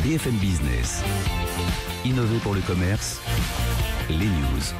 BFM Business. Innover pour le commerce. Les news.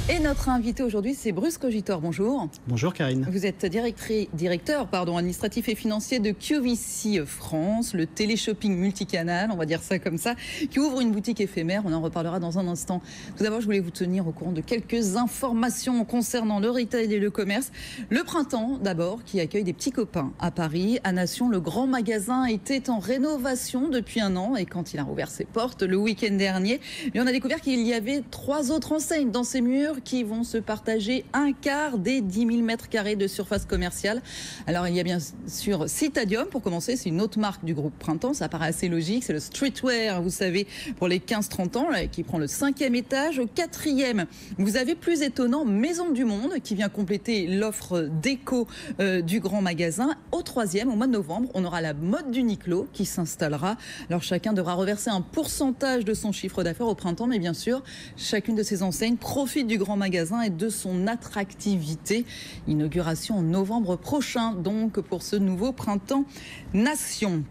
Et notre invité aujourd'hui, c'est Bruce Cogitor. Bonjour. Bonjour Karine. Vous êtes directeur administratif et financier de QVC France, le téléshopping multicanal, on va dire ça comme ça, qui ouvre une boutique éphémère. On en reparlera dans un instant. Tout d'abord, je voulais vous tenir au courant de quelques informations concernant le retail et le commerce. Le printemps, d'abord, qui accueille des petits copains à Paris. À Nation, le grand magasin était en rénovation depuis un an. Et quand il a rouvert ses portes le week-end dernier, on a découvert qu'il y avait 3 autres enseignes dans ses murs qui vont se partager un quart des 10 000 mètres carrés de surface commerciale. Alors, il y a bien sûr Citadium, pour commencer, c'est une autre marque du groupe Printemps, ça paraît assez logique, c'est le streetwear, vous savez, pour les 15-30 ans, là, qui prend le 5e étage. Au 4e, vous avez plus étonnant Maison du Monde, qui vient compléter l'offre déco du grand magasin. Au 3e, au mois de novembre, on aura la mode du Uniqlo qui s'installera. Alors, chacun devra reverser un pourcentage de son chiffre d'affaires au printemps, mais bien sûr, chacune de ces enseignes profite du grand magasin et de son attractivité. Inauguration en novembre prochain, donc, pour ce nouveau printemps Nation.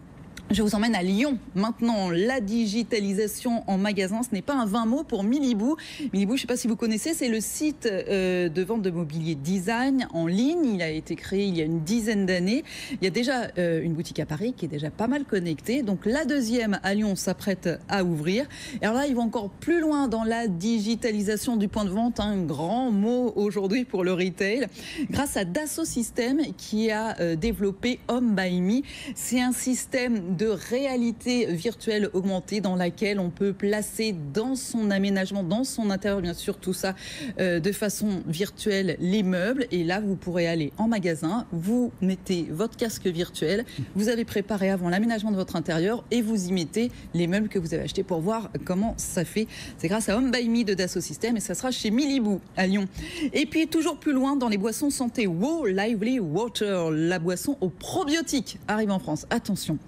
Je vous emmène à Lyon. Maintenant, la digitalisation en magasin, ce n'est pas un vain mot pour Milibou. Milibou, je ne sais pas si vous connaissez, c'est le site de vente de mobilier design en ligne. Il a été créé il y a une dizaine d'années. Il y a déjà une boutique à Paris qui est déjà pas mal connectée. Donc la deuxième à Lyon s'apprête à ouvrir. Et alors là, ils vont encore plus loin dans la digitalisation du point de vente. Un grand mot aujourd'hui pour le retail. Grâce à Dassault Systèmes qui a développé Home by Me. C'est un système de réalité virtuelle augmentée dans laquelle on peut placer dans son aménagement, dans son intérieur, bien sûr, tout ça de façon virtuelle, les meubles. Et là, vous pourrez aller en magasin, vous mettez votre casque virtuel, vous avez préparé avant l'aménagement de votre intérieur et vous y mettez les meubles que vous avez achetés pour voir comment ça fait. C'est grâce à Home by Me de Dassault Systèmes et ça sera chez Milibou à Lyon. Et puis, toujours plus loin, dans les boissons santé, Wow Lively Water, la boisson aux probiotiques arrive en France. Attention.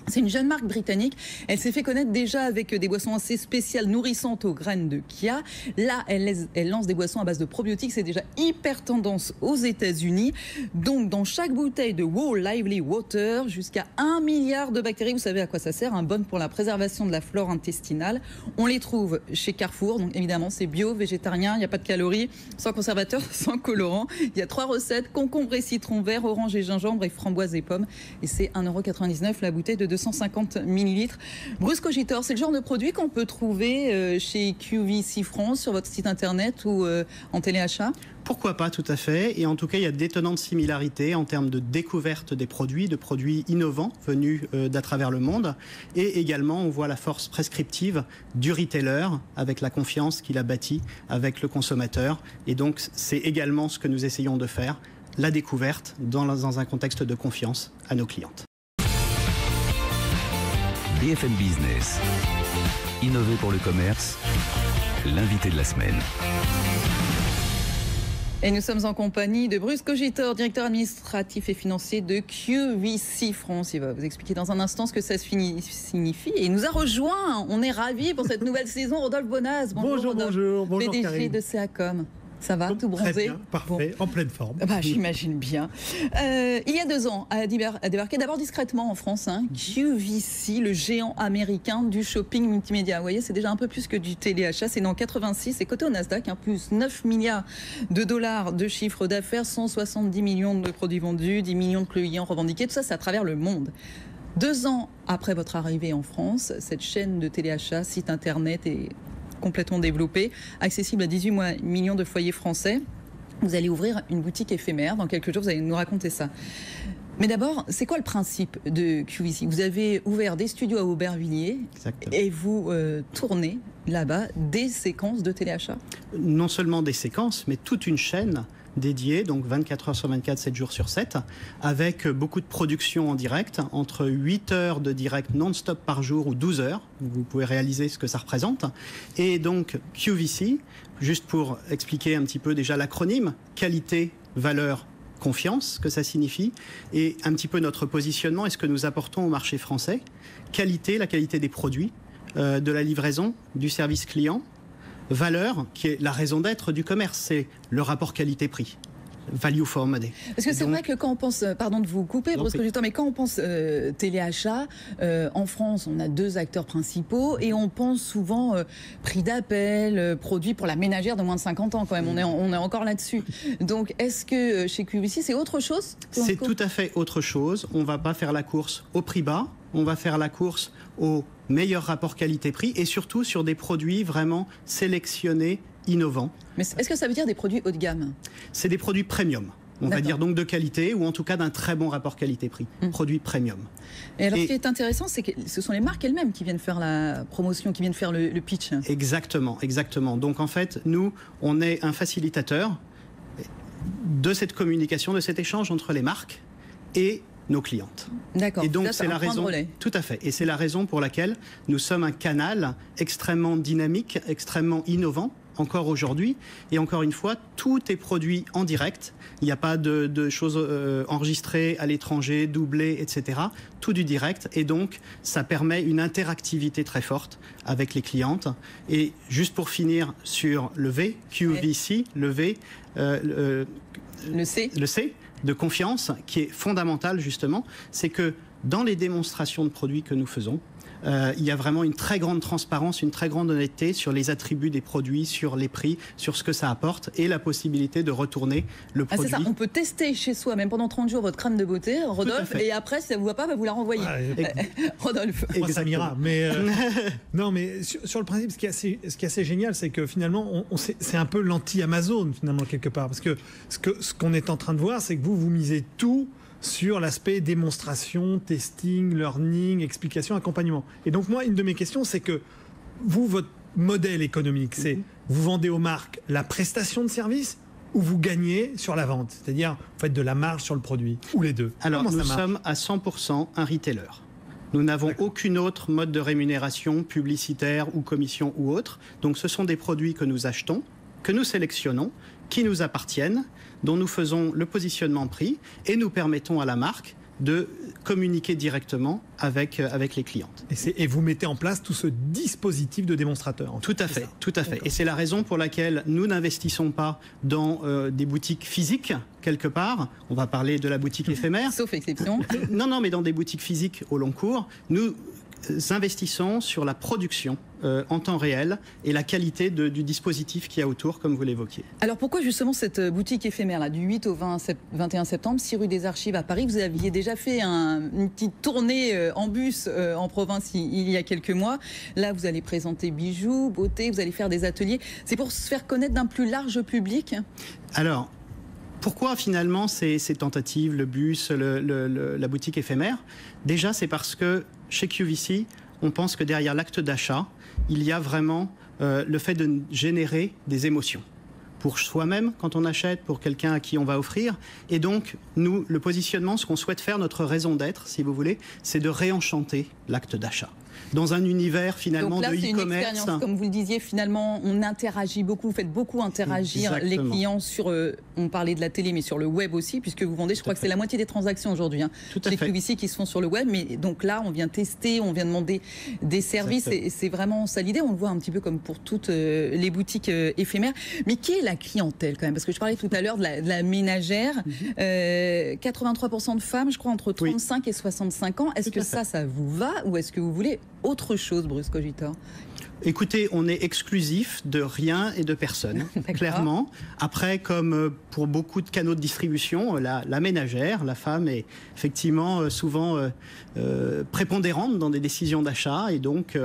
C'est une jeune marque britannique. Elle s'est fait connaître déjà avec des boissons assez spéciales, nourrissantes aux graines de chia. Là, elle lance des boissons à base de probiotiques. C'est déjà hyper tendance aux États-Unis. Donc, dans chaque bouteille de Wow Lively Water, jusqu'à 1 milliard de bactéries. Vous savez à quoi ça sert, bonne pour la préservation de la flore intestinale. On les trouve chez Carrefour. Donc, évidemment, c'est bio, végétarien. Il n'y a pas de calories, sans conservateur, sans colorant. Il y a 3 recettes, concombre et citron vert, orange et gingembre et framboise et pommes. Et c'est 1,99 € la bouteille de 250 ml. Bruce Cogitor, c'est le genre de produit qu'on peut trouver chez QVC France, sur votre site internet ou en téléachat? Pourquoi pas, tout à fait. Et en tout cas, il y a d'étonnantes similarités en termes de découverte des produits, de produits innovants venus d'à travers le monde. Et également, on voit la force prescriptive du retailer avec la confiance qu'il a bâtie avec le consommateur. Et donc, c'est également ce que nous essayons de faire, la découverte dans un contexte de confiance à nos clientes. BFM Business. Innover pour le commerce. L'invité de la semaine. Et nous sommes en compagnie de Bruce Cogitor, directeur administratif et financier de QVC France. Il va vous expliquer dans un instant ce que ça signifie. Et il nous a rejoint. On est ravis pour cette nouvelle saison. Rodolphe Bonaz. Bonjour, bonjour PDG Karine. de CACOM. Ça va, tout bronzé? Très bien, parfait, en pleine forme. J'imagine bien. Il y a 2 ans, a débarqué d'abord discrètement en France, QVC, le géant américain du shopping multimédia. Vous voyez, c'est déjà un peu plus que du téléachat. C'est dans 86, c'est coté au Nasdaq, plus 9 milliards de dollars de chiffre d'affaires, 170 millions de produits vendus, 10 millions de clients revendiqués. Tout ça, c'est à travers le monde. 2 ans après votre arrivée en France, cette chaîne de téléachat, site internet est complètement développé, accessible à 18 millions de foyers français. Vous allez ouvrir une boutique éphémère. Dans quelques jours, vous allez nous raconter ça. Mais d'abord, c'est quoi le principe de QVC? Vous avez ouvert des studios à Aubervilliers. Exactement. Et vous tournez là-bas des séquences de téléachat? Non seulement des séquences, mais toute une chaîne dédiée, donc 24 heures sur 24, 7 jours sur 7, avec beaucoup de production en direct, entre 8 heures de direct non-stop par jour ou 12 heures. Vous pouvez réaliser ce que ça représente. Et donc QVC, juste pour expliquer un petit peu déjà l'acronyme, qualité, valeur, confiance, que ça signifie, et un petit peu notre positionnement et ce que nous apportons au marché français. Qualité, la qualité des produits, de la livraison, du service client. Valeur, qui est la raison d'être du commerce, c'est le rapport qualité-prix. value for money. Parce que c'est vrai que quand on pense, pardon de vous couper, Bruce Cogito, mais quand on pense téléachat, en France, on a 2 acteurs principaux et on pense souvent prix d'appel, produits pour la ménagère de moins de 50 ans quand même. On est encore là-dessus. Donc, est-ce que chez QVC, c'est autre chose? C'est tout à fait autre chose. On ne va pas faire la course au prix bas. On va faire la course au meilleur rapport qualité-prix et surtout sur des produits vraiment sélectionnés, innovants. Mais est-ce que ça veut dire des produits haut de gamme? C'est des produits premium. On va dire donc de qualité ou en tout cas d'un très bon rapport qualité-prix. Produits premium. Et alors, ce qui est intéressant, c'est que ce sont les marques elles-mêmes qui viennent faire la promotion, qui viennent faire le pitch. Exactement, exactement. Donc en fait, nous, on est un facilitateur de cette communication, de cet échange entre les marques et nos clientes. D'accord. Et donc c'est la raison. Tout à fait. Et c'est la raison pour laquelle nous sommes un canal extrêmement dynamique, extrêmement innovant encore aujourd'hui. Et encore une fois, tout est produit en direct. Il n'y a pas de choses enregistrées à l'étranger, doublées, etc. Tout du direct. Et donc, ça permet une interactivité très forte avec les clientes. Et juste pour finir sur le V, QVC, le V, le C de confiance, qui est fondamental justement, c'est que dans les démonstrations de produits que nous faisons, il y a vraiment une très grande transparence, une très grande honnêteté sur les attributs des produits, sur les prix, sur ce que ça apporte et la possibilité de retourner le produit. C'est ça, on peut tester chez soi, même pendant 30 jours, votre crème de beauté, Rodolphe, et après, si ça ne vous va pas, vous la renvoyez. Rodolphe. Moi, ça m'ira. Mais non, mais sur le principe, ce qui est assez génial, c'est que finalement, c'est un peu l'anti-Amazon, finalement, quelque part. Parce que ce qu'on est en train de voir, c'est que vous misez tout sur l'aspect démonstration, testing, learning, explication, accompagnement. Et donc moi, une de mes questions, c'est que vous, votre modèle économique, c'est vous vendez aux marques la prestation de service ou vous gagnez sur la vente? C'est-à-dire, vous faites de la marge sur le produit, ou les deux? Alors, nous sommes à 100% un retailer. Nous n'avons aucune autre mode de rémunération publicitaire ou commission ou autre. Donc, ce sont des produits que nous achetons, que nous sélectionnons, qui nous appartiennent, dont nous faisons le positionnement prix et nous permettons à la marque de communiquer directement avec les clientes. Et vous mettez en place tout ce dispositif de démonstrateur. Tout à fait, tout à fait. Et c'est la raison pour laquelle nous n'investissons pas dans des boutiques physiques, quelque part. On va parler de la boutique éphémère. Sauf exception. Non, mais dans des boutiques physiques au long cours, nous investissons sur la production en temps réel et la qualité du dispositif qu'il y a autour, comme vous l'évoquiez. Alors pourquoi justement cette boutique éphémère là, du 8 au 21 septembre, 6 rue des Archives à Paris? Vous aviez déjà fait une petite tournée en bus en province il y a quelques mois. Là, vous allez présenter bijoux, beauté, vous allez faire des ateliers. C'est pour se faire connaître d'un plus large public? Alors, pourquoi finalement ces tentatives, le bus, la boutique éphémère? Déjà, c'est parce que chez QVC, on pense que derrière l'acte d'achat, il y a vraiment le fait de générer des émotions. Pour soi-même, quand on achète, pour quelqu'un à qui on va offrir. Et donc, nous, le positionnement, ce qu'on souhaite faire, notre raison d'être, si vous voulez, c'est de réenchanter l'acte d'achat. Dans un univers finalement de e-commerce. Donc là, c'est une expérience, comme vous le disiez, finalement, on interagit beaucoup, vous faites beaucoup interagir les clients sur, on parlait de la télé, mais sur le web aussi, puisque vous vendez, je crois que c'est la moitié des transactions aujourd'hui, chez QVC qui se font sur le web, mais donc là, on vient tester, on vient demander des services, et c'est vraiment ça l'idée, on le voit un petit peu comme pour toutes les boutiques éphémères. Mais qui est la clientèle quand même? Parce que je parlais tout à l'heure de la ménagère, 83% de femmes, je crois, entre 35 et 65 ans. Est-ce que ça vous va, ou est-ce que vous voulez autre chose, Bruce Cogito? Écoutez, on est exclusif de rien et de personne, clairement. Après, comme pour beaucoup de canaux de distribution, la ménagère, la femme est effectivement souvent prépondérante dans des décisions d'achat, et donc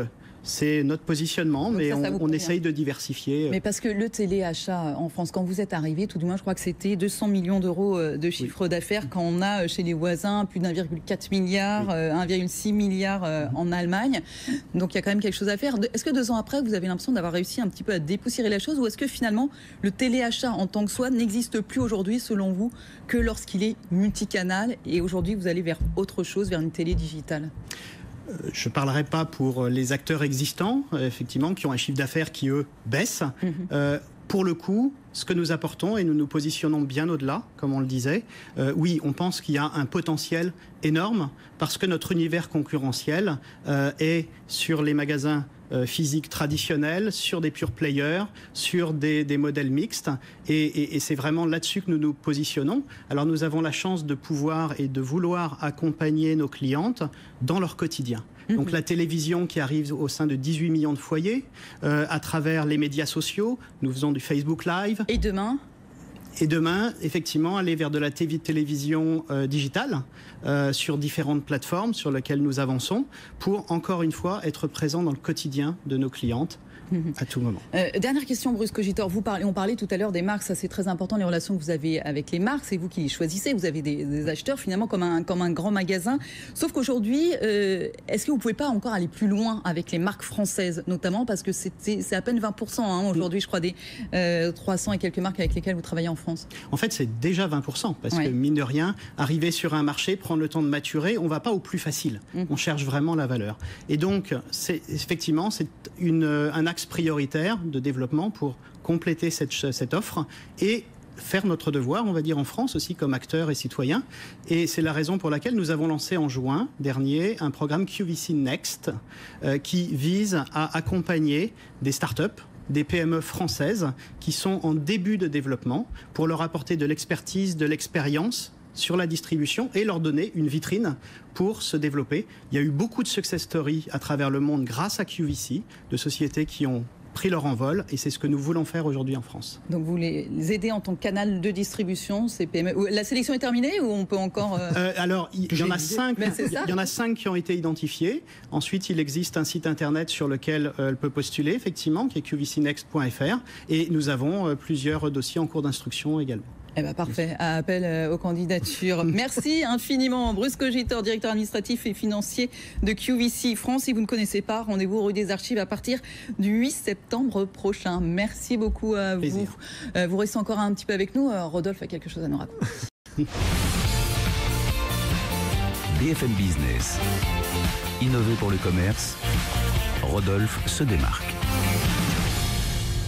c'est notre positionnement, donc mais on essaye de diversifier. Mais parce que le téléachat en France, quand vous êtes arrivé, tout du moins, je crois que c'était 200 millions d'euros de chiffre d'affaires, quand on a chez les voisins plus d'1,4 milliard, 1,6 milliard en Allemagne. Donc il y a quand même quelque chose à faire. Est-ce que 2 ans après, vous avez l'impression d'avoir réussi un petit peu à dépoussiérer la chose, ou est-ce que finalement le téléachat en tant que soi n'existe plus aujourd'hui, selon vous, que lorsqu'il est multicanal, et aujourd'hui vous allez vers autre chose, vers une télé digitale? Je ne parlerai pas pour les acteurs existants, effectivement, qui ont un chiffre d'affaires qui, eux, baisse. Pour le coup, ce que nous apportons, et nous nous positionnons bien au-delà, comme on le disait, oui, on pense qu'il y a un potentiel énorme parce que notre univers concurrentiel est sur les magasins physiques traditionnels, sur des pure players, sur des modèles mixtes, et c'est vraiment là-dessus que nous nous positionnons. Alors nous avons la chance de pouvoir et de vouloir accompagner nos clientes dans leur quotidien. Donc la télévision qui arrive au sein de 18 millions de foyers, à travers les médias sociaux, nous faisons du Facebook Live. Et demain ? Et demain, effectivement, aller vers de la télévision digitale sur différentes plateformes sur lesquelles nous avançons pour, encore une fois, être présents dans le quotidien de nos clientes à tout moment. Dernière question, Bruce Cogitor. On parlait tout à l'heure des marques, ça c'est très important, les relations que vous avez avec les marques, c'est vous qui les choisissez, vous avez des acheteurs finalement comme un grand magasin. Sauf qu'aujourd'hui, est-ce que vous ne pouvez pas encore aller plus loin avec les marques françaises, notamment parce que c'est à peine 20% aujourd'hui, je crois, des 300 et quelques marques avec lesquelles vous travaillez en France. En fait, c'est déjà 20%, parce que mine de rien, arriver sur un marché, prendre le temps de maturer, on ne va pas au plus facile. On cherche vraiment la valeur. Et donc, effectivement, c'est un axe prioritaire de développement pour compléter cette offre et faire notre devoir, on va dire, en France aussi comme acteurs et citoyens. Et c'est la raison pour laquelle nous avons lancé en juin dernier un programme QVC Next qui vise à accompagner des startups, des PME françaises qui sont en début de développement pour leur apporter de l'expertise, de l'expérience sur la distribution et leur donner une vitrine pour se développer. Il y a eu beaucoup de success stories à travers le monde grâce à QVC, de sociétés qui ont pris leur envol, et c'est ce que nous voulons faire aujourd'hui en France. Donc vous les aidez en tant que canal de distribution, ces PME. La sélection est terminée ou on peut encore... Alors, il y en a 5 qui ont été identifiés. Ensuite, il existe un site internet sur lequel elle peut postuler, effectivement, qui est qvcnext.fr, et nous avons plusieurs dossiers en cours d'instruction également. Eh ben parfait, à appel aux candidatures. Merci infiniment, Bruce Cogitor, directeur administratif et financier de QVC France. Si vous ne connaissez pas, rendez-vous rue des Archives à partir du 8 septembre prochain. Merci beaucoup à vous. Vous restez encore un petit peu avec nous. Rodolphe a quelque chose à nous raconter. BFM Business. Innover pour le commerce. Rodolphe se démarque.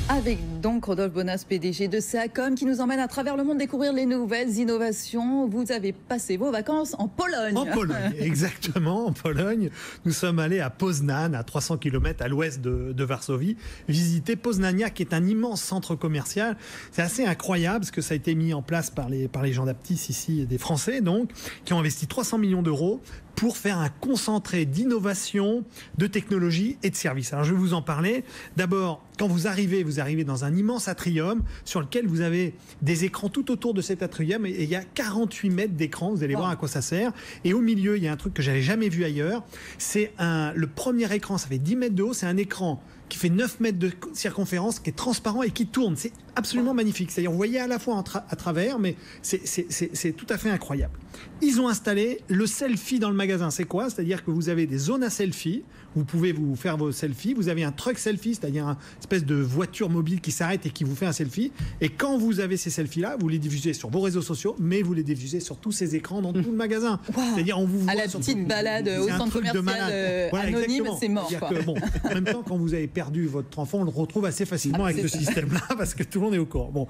Avec donc Rodolphe Bonas, PDG de Seacom, qui nous emmène à travers le monde découvrir les nouvelles innovations. Vous avez passé vos vacances en Pologne. En Pologne, exactement, en Pologne. Nous sommes allés à Poznań, à 300 km à l'ouest de Varsovie, visiter Poznania, qui est un immense centre commercial. C'est assez incroyable, parce que ça a été mis en place par les gens d'Aptis ici, des Français, donc, qui ont investi 300 millions d'euros pour faire un concentré d'innovation, de technologie et de services. Alors je vais vous en parler. D'abord, quand vous arrivez dans un immense atrium sur lequel vous avez des écrans tout autour de cet atrium, et il y a 48 mètres d'écran, vous allez voir à quoi ça sert. Et au milieu, il y a un truc que j'avais jamais vu ailleurs. C'est le premier écran, ça fait 10 mètres de haut, c'est un écran qui fait 9 mètres de circonférence, qui est transparent et qui tourne. C'est absolument magnifique. C'est-à-dire, vous voyez à la fois à travers, mais c'est tout à fait incroyable. Ils ont installé le selfie dans le magasin. C'est quoi? C'est-à-dire que vous avez des zones à selfie. Vous pouvez vous faire vos selfies. Vous avez un truck selfie, c'est-à-dire une espèce de voiture mobile qui s'arrête et qui vous fait un selfie. Et quand vous avez ces selfies-là, vous les diffusez sur vos réseaux sociaux, mais vous les diffusez sur tous ces écrans dans tout le magasin. C'est-à-dire, on vous voit à la petite balade au centre commercial anonyme, c'est mort. Bon, en même temps, quand vous avez perdu votre enfant, on le retrouve assez facilement avec ce système-là, parce que tout le monde est au courant. Bon,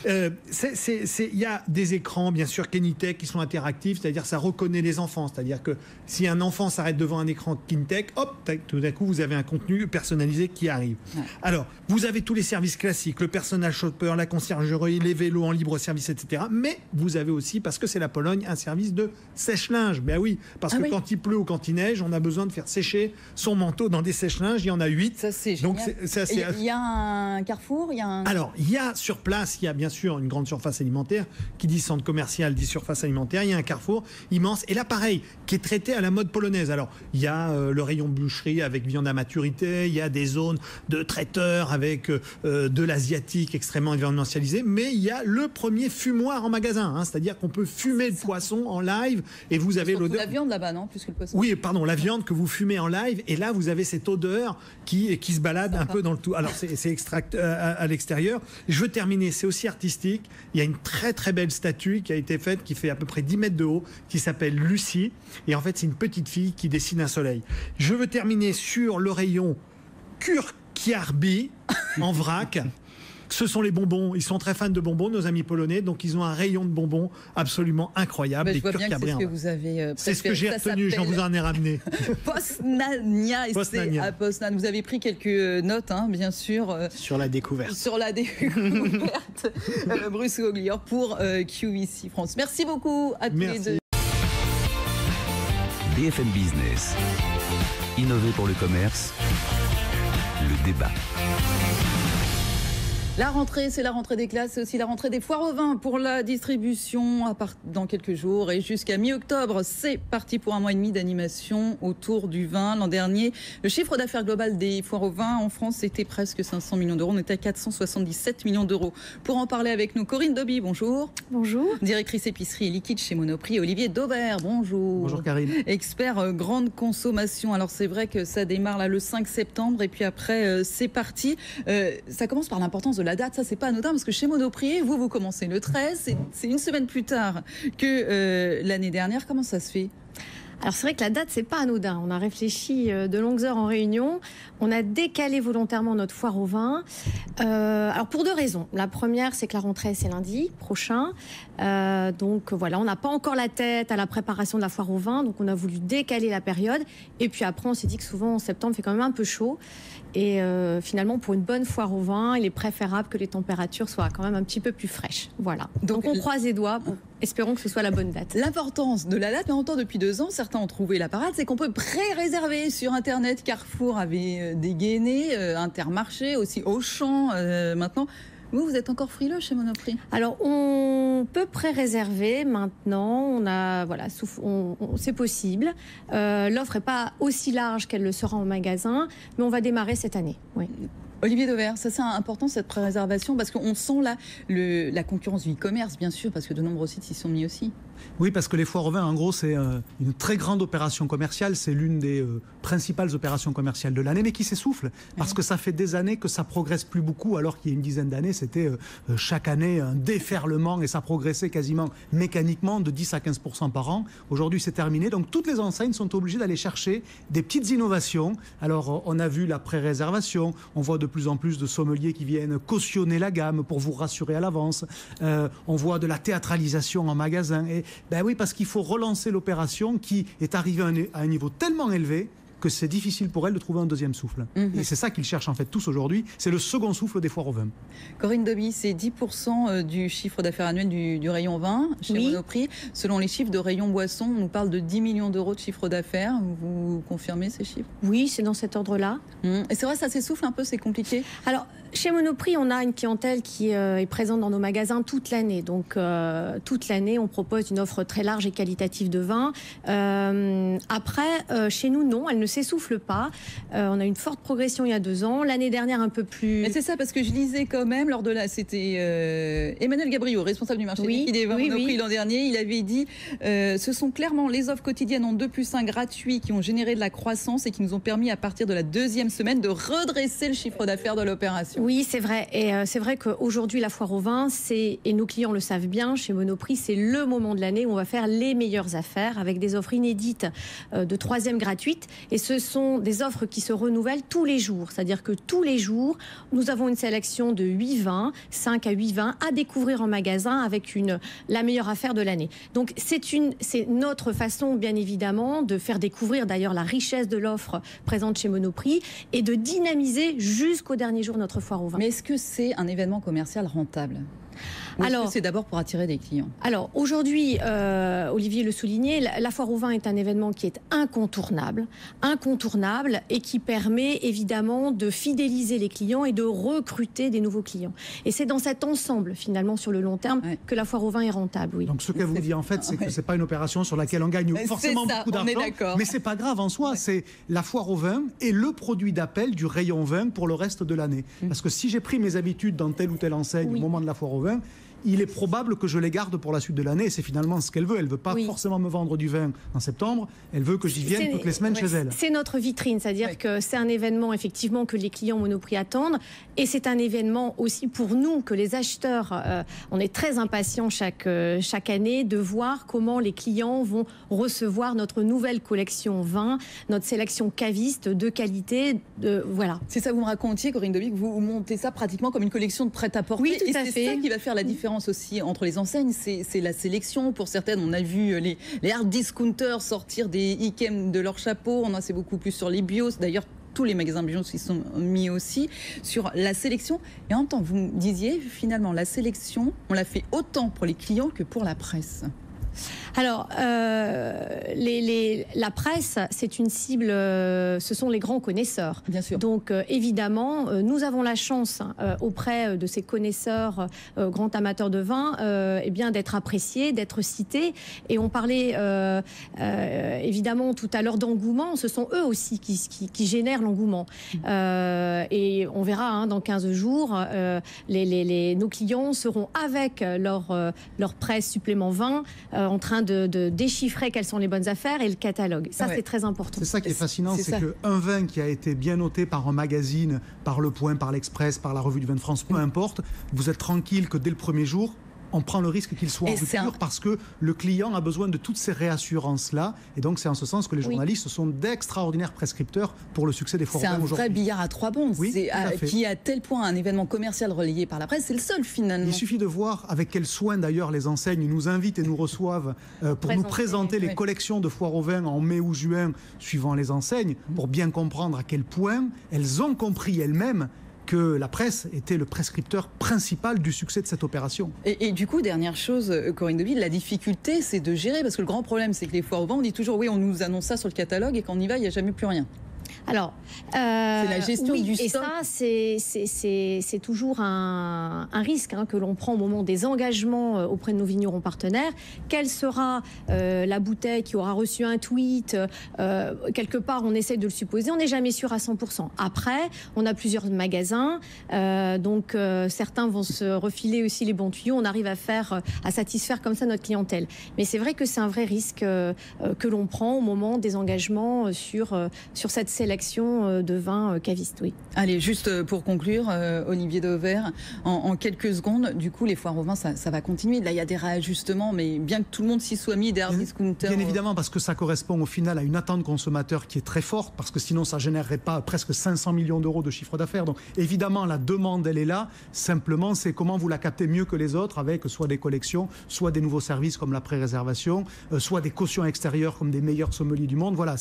il y a des écrans, bien sûr, Kenitech, qui sont interactifs, c'est-à-dire ça reconnaît les enfants. C'est-à-dire que si un enfant s'arrête devant un écran Kenitech, hop, tout d'un coup, vous avez un contenu personnalisé qui arrive. Ouais. Alors, vous avez tous les services classiques, le personal shopper, la conciergerie, les vélos en libre service, etc. Mais vous avez aussi, parce que c'est la Pologne, un service de sèche-linge. Ben oui, parce que quand il pleut ou quand il neige, on a besoin de faire sécher son manteau dans des sèche-linges. Il y en a 8. Ça, c'est génial. Donc, il y a un Carrefour, Alors, il y a sur place, il y a bien sûr une grande surface alimentaire. Qui dit centre commercial, dit surface alimentaire. Il y a un Carrefour immense. Et là, pareil, qui est traité à la mode polonaise. Alors, il y a le rayon boucherie avec viande à maturité. Il y a des zones de traiteurs avec de l'asiatique extrêmement événementialisé. Mais il y a le premier fumoir en magasin. C'est-à-dire qu'on peut fumer le poisson en live et vous avez l'odeur. La viande là-bas, non? Plus que le poisson. Oui, pardon, la viande que vous fumez en live. Et là, vous avez cette odeur qui se balade un peu dans le tout. Alors, c'est extract à l'extérieur. Je veux terminer, c'est aussi artistique. Il y a une très très belle statue qui a été faite, qui fait à peu près 10 mètres de haut, qui s'appelle Lucie. Et en fait, c'est une petite fille qui dessine un soleil. Je veux terminer sur le rayon Kurkiarbi en vrac. ce sont les bonbons. Ils sont très fans de bonbons, nos amis polonais, donc ils ont un rayon de bonbons absolument incroyable. Je vois bien que c'est ce que vous avez c'est ce que j'ai retenu, j'en vous en ai ramené. Poznania, et c'est à Poznan. Vous avez pris quelques notes, hein, bien sûr. Sur la découverte. Sur la découverte, Bruce Goglier pour QVC France. Merci beaucoup à tous les deux. BFM Business. Innover pour le commerce. Le débat. La rentrée, c'est la rentrée des classes, c'est aussi la rentrée des foires au vin pour la distribution dans quelques jours et jusqu'à mi-octobre. C'est parti pour un mois et demi d'animation autour du vin. L'an dernier, le chiffre d'affaires global des foires au vin en France était presque 500 millions d'euros. On était à 477 millions d'euros. Pour en parler avec nous, Corinne Doby, bonjour. Bonjour. Directrice épicerie et liquide chez Monoprix. Olivier Daubert, bonjour. Bonjour Karine. Expert grande consommation. Alors c'est vrai que ça démarre là le 5 septembre et puis après c'est parti. Ça commence par l'importance de la date, ça c'est pas anodin parce que chez Monoprix, vous commencez le 13, c'est une semaine plus tard que l'année dernière. Comment ça se fait ? Alors c'est vrai que la date, c'est pas anodin. On a réfléchi de longues heures en réunion. On a décalé volontairement notre foire au vin. Alors pour deux raisons. La première, c'est que la rentrée, c'est lundi prochain. Donc voilà, on n'a pas encore la tête à la préparation de la foire au vin. Donc on a voulu décaler la période. Et puis après, on s'est dit que souvent en septembre, il fait quand même un peu chaud. Et finalement, pour une bonne foire au vin, il est préférable que les températures soient quand même un petit peu plus fraîches. Voilà. Donc on croise les doigts. Espérons que ce soit la bonne date. L'importance de la date, mais en même temps, depuis 2 ans, certains ont trouvé la parade, c'est qu'on peut pré-réserver sur Internet. Carrefour avait dégainé, Intermarché, aussi Auchan maintenant. Vous êtes encore frileux chez Monoprix ? Alors, on peut pré-réserver maintenant. On a, voilà, c'est possible. L'offre n'est pas aussi large qu'elle le sera en magasin, mais on va démarrer cette année. Oui. Olivier Dauvert, ça c'est important cette pré-réservation parce qu'on sent là la concurrence du e-commerce, bien sûr, parce que de nombreux sites s'y sont mis aussi. Oui, parce que les foires au vin, en gros, c'est une très grande opération commerciale. C'est l'une des principales opérations commerciales de l'année, mais qui s'essouffle. Parce que ça fait des années que ça progresse plus beaucoup, alors qu'il y a une dizaine d'années, c'était chaque année un déferlement et ça progressait quasiment mécaniquement de 10 à 15% par an. Aujourd'hui, c'est terminé. Donc, toutes les enseignes sont obligées d'aller chercher des petites innovations. Alors, on a vu la pré-réservation. On voit de plus en plus de sommeliers qui viennent cautionner la gamme pour vous rassurer à l'avance. On voit de la théâtralisation en magasin. Et ben oui, parce qu'il faut relancer l'opération qui est arrivée à un niveau tellement élevé que c'est difficile pour elle de trouver un deuxième souffle. Et c'est ça qu'ils cherchent en fait tous aujourd'hui, c'est le second souffle des foires au vin. Corinne Doby, c'est 10% du chiffre d'affaires annuel du rayon vin chez Monoprix. Selon les chiffres de rayon boisson, on nous parle de 10 millions d'euros de chiffre d'affaires. Vous confirmez ces chiffres ? Oui, c'est dans cet ordre-là. Et c'est vrai, ça s'essouffle un peu, c'est compliqué ? Alors, chez Monoprix, on a une clientèle qui est présente dans nos magasins toute l'année. Donc, toute l'année, on propose une offre très large et qualitative de vin. Après, chez nous, non, elle ne s'essouffle pas. On a une forte progression il y a 2 ans. L'année dernière, un peu plus... Mais c'est ça, parce que je lisais quand même, lors de c'était Emmanuel Gabriot, responsable du marché liquide des vins Monoprix l'an dernier. Il avait dit ce sont clairement les offres quotidiennes en 2+1 gratuits qui ont généré de la croissance et qui nous ont permis, à partir de la 2e semaine, de redresser le chiffre d'affaires de l'opération. Oui, c'est vrai. Et c'est vrai qu'aujourd'hui, la foire au vin, et nos clients le savent bien, chez Monoprix, c'est le moment de l'année où on va faire les meilleures affaires avec des offres inédites de 3e gratuite. Et ce sont des offres qui se renouvellent tous les jours. C'est-à-dire que tous les jours, nous avons une sélection de 8 vins, 5 à 8 vins à découvrir en magasin avec la meilleure affaire de l'année. Donc c'est notre façon, bien évidemment, de faire découvrir d'ailleurs la richesse de l'offre présente chez Monoprix et de dynamiser jusqu'au dernier jour notre foire au vin. Mais est-ce que c'est un événement commercial rentable ? Alors, c'est d'abord pour attirer des clients. Alors aujourd'hui, Olivier le soulignait, la foire au vin est un événement qui est incontournable et qui permet évidemment de fidéliser les clients et de recruter des nouveaux clients. Et c'est dans cet ensemble finalement sur le long terme que la foire au vin est rentable. Oui. Donc ce qu'elle vous dit en fait, c'est que c'est pas une opération sur laquelle on gagne forcément beaucoup d'argent, mais c'est pas grave en soi. C'est la foire au vin et le produit d'appel du rayon vin pour le reste de l'année. Parce que si j'ai pris mes habitudes dans telle ou telle enseigne au moment de la foire au vin, il est probable que je les garde pour la suite de l'année. C'est finalement ce qu'elle veut. Elle ne veut pas forcément me vendre du vin en septembre. Elle veut que j'y vienne toutes les semaines chez elle. C'est notre vitrine, c'est-à-dire que c'est un événement effectivement que les clients Monoprix attendent. Et c'est un événement aussi pour nous, que les acheteurs, on est très impatients chaque année de voir comment les clients vont recevoir notre nouvelle collection vin, notre sélection caviste de qualité. Voilà. C'est ça, vous me racontiez, Corinne Dobie, que vous montez ça pratiquement comme une collection de prêt-à-porter. Oui, tout à fait. C'est ça qui va faire la différence aussi entre les enseignes, c'est la sélection. Pour certaines, on a vu les hard discounters sortir des Ikem de leur chapeau. On en sait beaucoup plus sur les bios. D'ailleurs, tous les magasins bio s'y sont mis aussi sur la sélection. Et en même temps, vous me disiez, finalement, la sélection, on l'a fait autant pour les clients que pour la presse. Alors, la presse, c'est une cible, ce sont les grands connaisseurs. Bien sûr. Donc, évidemment, nous avons la chance, auprès de ces connaisseurs, grands amateurs de vin, eh bien, d'être appréciés, d'être cités. Et on parlait, évidemment, tout à l'heure d'engouement. Ce sont eux aussi qui génèrent l'engouement. Et on verra, dans 15 jours, nos clients seront avec leur presse supplément vin, en train de déchiffrer quelles sont les bonnes affaires et le catalogue. Ça, c'est très important. C'est ça qui est fascinant, c'est qu'un vin qui a été bien noté par un magazine, par Le Point, par l'Express, par la Revue du Vin de France, peu importe, vous êtes tranquille que dès le premier jour, on prend le risque qu'il soit en rupture parce que le client a besoin de toutes ces réassurances-là. Et donc, c'est en ce sens que les journalistes sont d'extraordinaires prescripteurs pour le succès des foires aujourd'hui. C'est un vrai billard à 3 bandes. Oui, qui est à tel point un événement commercial relayé par la presse. C'est le seul, finalement. Il suffit de voir avec quel soin, d'ailleurs, les enseignes nous invitent et nous reçoivent pour nous présenter les collections de foires au vin en mai ou juin, suivant les enseignes, pour bien comprendre à quel point elles ont compris elles-mêmes que la presse était le prescripteur principal du succès de cette opération. Et du coup, dernière chose, Corinne Dobie, la difficulté, c'est de gérer, parce que le grand problème, c'est que les foires au vin, on dit toujours, oui, on nous annonce ça sur le catalogue, et quand on y va, il n'y a jamais plus rien. Alors, c'est la gestion du stock. Et ça, c'est toujours un risque que l'on prend au moment des engagements auprès de nos vignerons partenaires. Quelle sera la bouteille qui aura reçu un tweet quelque part, on essaie de le supposer. On n'est jamais sûr à 100%. Après, on a plusieurs magasins, donc certains vont se refiler aussi les bons tuyaux. On arrive à satisfaire comme ça notre clientèle. Mais c'est vrai que c'est un vrai risque que l'on prend au moment des engagements sur cette sélection de vins cavistes, oui. Allez, juste pour conclure, Olivier Dauvert, en quelques secondes, du coup, les foires au vin, ça va continuer. Là, il y a des réajustements, mais bien que tout le monde s'y soit mis, des hard discounters. Bien évidemment, parce que ça correspond au final à une attente consommateur qui est très forte, parce que sinon, ça ne générerait pas presque 500 millions d'euros de chiffre d'affaires. Donc, évidemment, la demande, elle est là. Simplement, c'est comment vous la captez mieux que les autres, avec soit des collections, soit des nouveaux services comme la pré-réservation, soit des cautions extérieures comme des meilleurs sommeliers du monde. Voilà,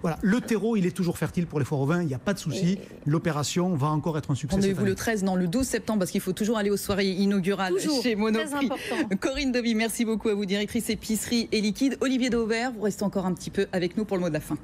voilà. Le terreau, il est toujours fertile pour les foires au vin, il n'y a pas de souci. L'opération va encore être un succès. Rendez-vous le 13, non, le 12 septembre, parce qu'il faut toujours aller aux soirées inaugurales chez Monoprix. Corinne Dobie, merci beaucoup à vous, directrice épicerie et liquide. Olivier Dauvert, vous restez encore un petit peu avec nous pour le mot de la fin.